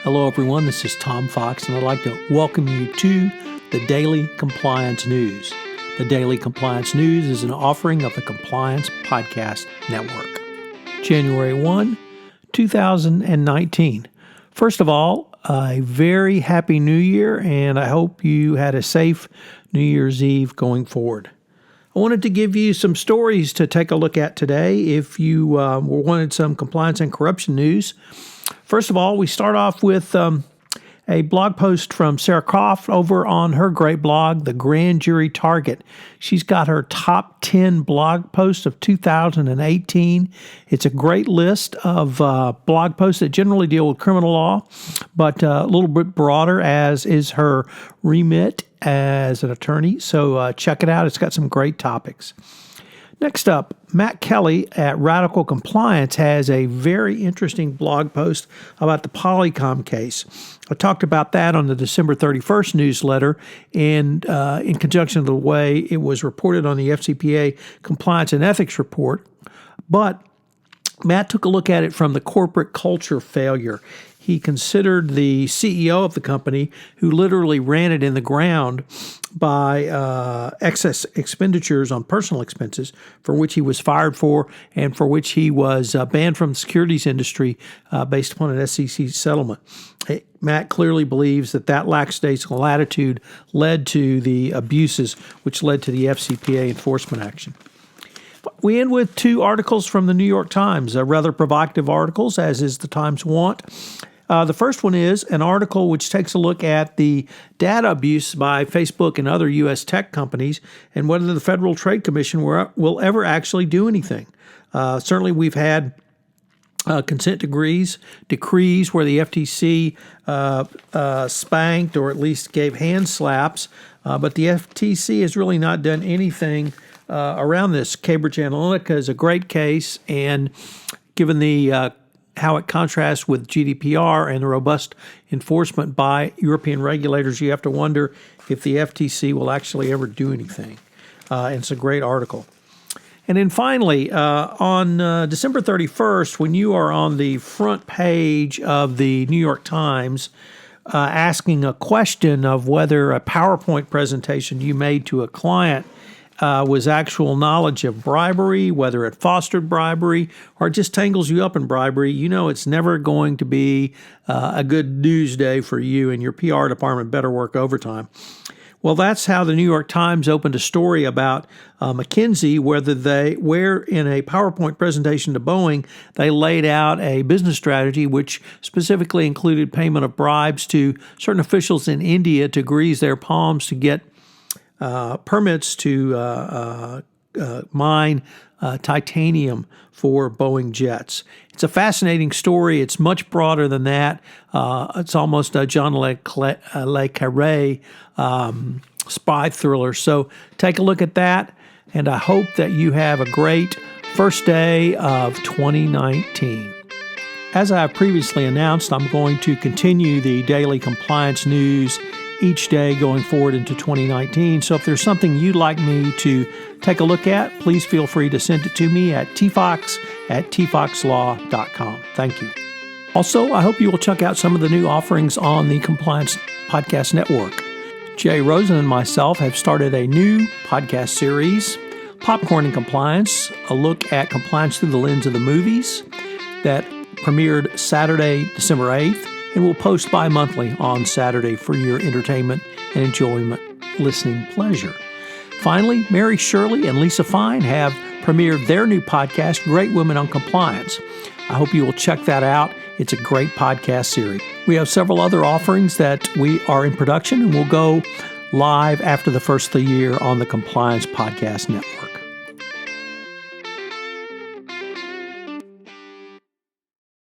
Hello, everyone. This is Tom Fox, and I'd like to welcome you to the Daily Compliance News. The Daily Compliance News is an offering of the Compliance Podcast Network. January 1, 2019. First of all, a very happy New Year, and I hope you had a safe New Year's Eve going forward. I wanted to give you some stories to take a look at today if you wanted some compliance and corruption news. First of all, we start off with a blog post from Sarah Croft over on her great blog, The Grand Jury Target. She's got her top 10 blog posts of 2018. It's a great list of blog posts that generally deal with criminal law, but a little bit broader, as is her remit as an attorney. So check it out. It's got some great topics. Next up, Matt Kelly at Radical Compliance has a very interesting blog post about the Polycom case. I talked about that on the December 31st newsletter and in conjunction with the way it was reported on the FCPA Compliance and Ethics Report. But Matt took a look at it from the corporate culture failure. He considered the CEO of the company, who literally ran it in the ground by excess expenditures on personal expenses, for which he was fired for and for which he was banned from the securities industry based upon an SEC settlement. Matt clearly believes that lackadaisical attitude led to the abuses which led to the FCPA enforcement action. We end with two articles from the New York Times, rather provocative articles, as is the Times wont. The first one is an article which takes a look at the data abuse by Facebook and other U.S. tech companies and whether the Federal Trade Commission will ever actually do anything. Certainly, we've had consent decrees where the FTC spanked or at least gave hand slaps, but the FTC has really not done anything around this. Cambridge Analytica is a great case, and given the how it contrasts with GDPR and the robust enforcement by European regulators, you have to wonder if the FTC will actually ever do anything. And it's a great article. And then finally, on December 31st, when you are on the front page of the New York Times asking a question of whether a PowerPoint presentation you made to a client was actual knowledge of bribery, whether it fostered bribery or it just tangles you up in bribery, you know it's never going to be a good news day for you, and your PR department better work overtime. Well, that's how the New York Times opened a story about McKinsey, where in a PowerPoint presentation to Boeing, they laid out a business strategy which specifically included payment of bribes to certain officials in India to grease their palms to get permits to mine titanium for Boeing jets. It's a fascinating story. It's much broader than that. It's almost a John Le Carré spy thriller. So take a look at that, and I hope that you have a great first day of 2019. As I have previously announced, I'm going to continue the daily compliance news each day going forward into 2019. So if there's something you'd like me to take a look at, please feel free to send it to me at tfox@tfoxlaw.com. Thank you. Also, I hope you will check out some of the new offerings on the Compliance Podcast Network. Jay Rosen and myself have started a new podcast series, Popcorn and Compliance, a look at compliance through the lens of the movies, that premiered Saturday, December 8th. And we'll post bi-monthly on Saturday for your entertainment and enjoyment listening pleasure. Finally, Mary Shirley and Lisa Fine have premiered their new podcast, Great Women on Compliance. I hope you will check that out. It's a great podcast series. We have several other offerings that we are in production and will go live after the first of the year on the Compliance Podcast Network.